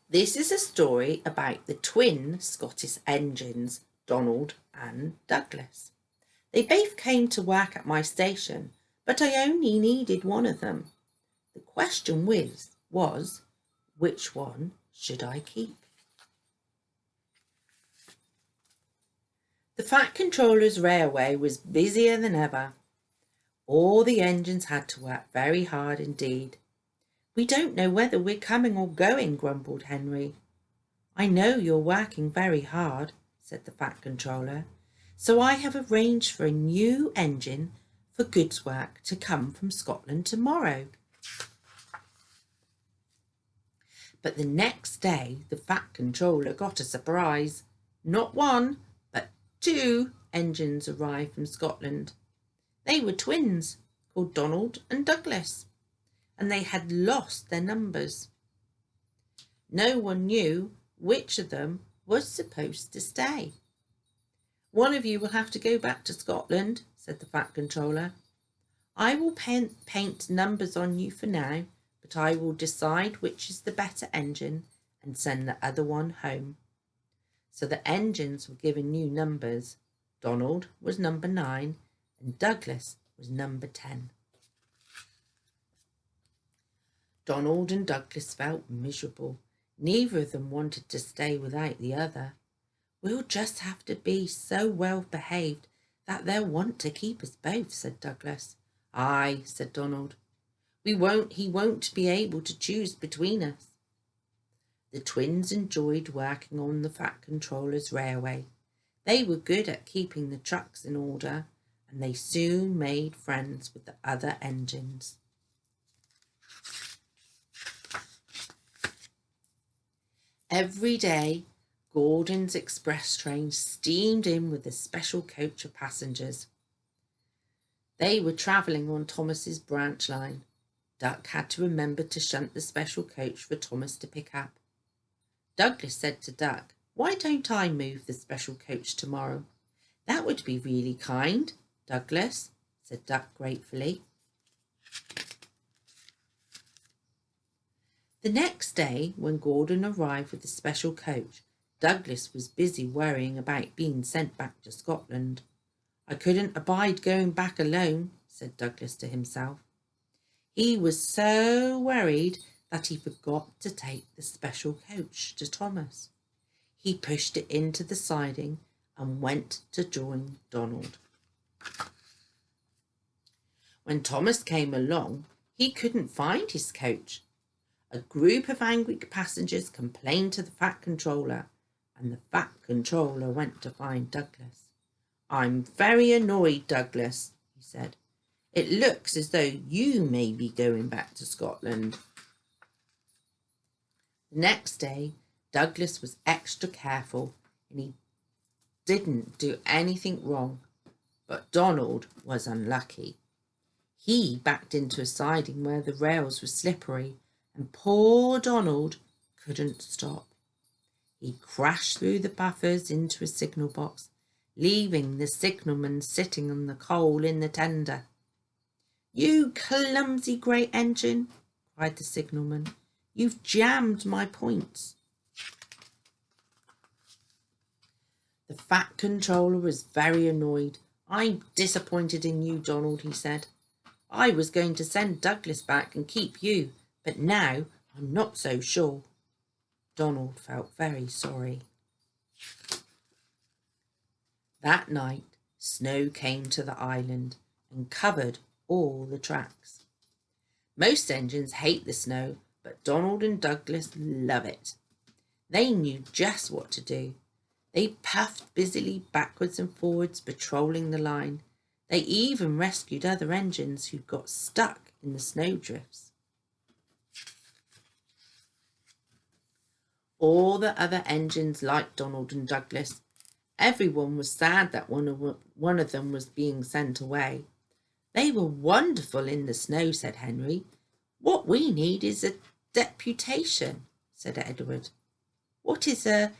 This is a story about the twin Scottish engines, Donald and Douglas. They both came to work at my station, but I only needed one of them. The question was which one should I keep? The Fat Controller's railway was busier than ever. All the engines had to work very hard indeed. "We don't know whether we're coming or going," grumbled Henry. "I know you're working very hard," said the Fat Controller, "so I have arranged for a new engine for goods work to come from Scotland tomorrow." But the next day the Fat Controller got a surprise. Not one, but two engines arrived from Scotland. They were twins, called Donald and Douglas, and they had lost their numbers. No one knew which of them was supposed to stay. "One of you will have to go back to Scotland," said the Fat Controller. "I will paint numbers on you for now, but I will decide which is the better engine and send the other one home." So the engines were given new numbers. Donald was number 9 and Douglas was number 10. Donald and Douglas felt miserable. Neither of them wanted to stay without the other. "We'll just have to be so well behaved that they'll want to keep us both," said Douglas. "Aye," said Donald. He won't be able to choose between us." The twins enjoyed working on the Fat Controller's railway. They were good at keeping the trucks in order, and they soon made friends with the other engines. Every day, Gordon's express train steamed in with a special coach of passengers. They were travelling on Thomas's branch line. Duck had to remember to shunt the special coach for Thomas to pick up. Douglas said to Duck, "Why don't I move the special coach tomorrow?" "That would be really kind, Douglas," said Duck gratefully. The next day, when Gordon arrived with the special coach, Douglas was busy worrying about being sent back to Scotland. "I couldn't abide going back alone," said Douglas to himself. He was so worried that he forgot to take the special coach to Thomas. He pushed it into the siding and went to join Donald. When Thomas came along, he couldn't find his coach. A group of angry passengers complained to the Fat Controller, and the Fat Controller went to find Douglas. "I'm very annoyed, Douglas," he said. "It looks as though you may be going back to Scotland." The next day, Douglas was extra careful and he didn't do anything wrong, but Donald was unlucky. He backed into a siding where the rails were slippery, and poor Donald couldn't stop. He crashed through the buffers into a signal box, leaving the signalman sitting on the coal in the tender. "You clumsy great engine," cried the signalman. "You've jammed my points." The Fat Controller was very annoyed. "I'm disappointed in you, Donald," he said. "I was going to send Douglas back and keep you, but now I'm not so sure." Donald felt very sorry. That night, snow came to the island and covered all the tracks. Most engines hate the snow, but Donald and Douglas love it. They knew just what to do. They puffed busily backwards and forwards, patrolling the line. They even rescued other engines who got stuck in the snowdrifts. All the other engines liked Donald and Douglas. Everyone was sad that one of them was being sent away. "They were wonderful in the snow," said Henry. "What we need is a deputation," said Edward. "What is a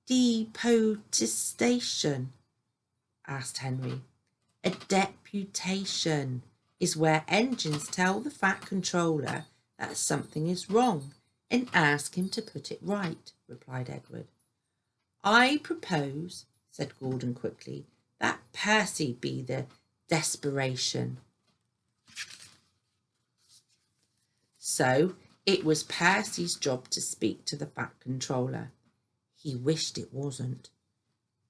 depotation?" asked Henry. "A deputation is where engines tell the Fat Controller that something is wrong. and ask him to put it right, replied Edward. I propose, said Gordon quickly, that Percy be the desperation. So it was Percy's job to speak to the Fat Controller. He wished it wasn't.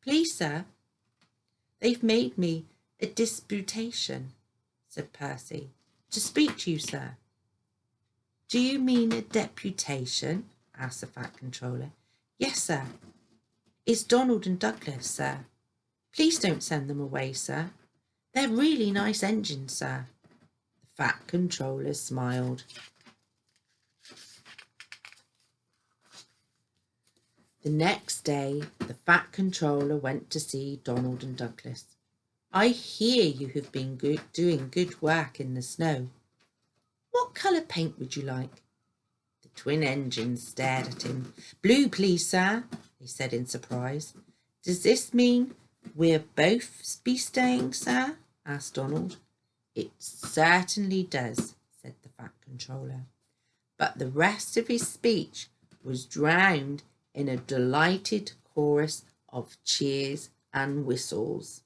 Please, sir, they've made me a disputation, said Percy. To speak to you, sir. Do you mean a deputation? Asked the Fat Controller. Yes, sir. It's Donald and Douglas, sir. Please don't send them away, sir. They're really nice engines, sir. The Fat Controller smiled. The next day, the Fat Controller went to see Donald and Douglas. I hear you have been doing good work in the snow. What colour paint would you like? The twin engines stared at him. Blue, please, sir, he said in surprise. Does this mean we'll both be staying, sir? Asked Donald. It certainly does, said the Fat Controller. But the rest of his speech was drowned in a delighted chorus of cheers and whistles.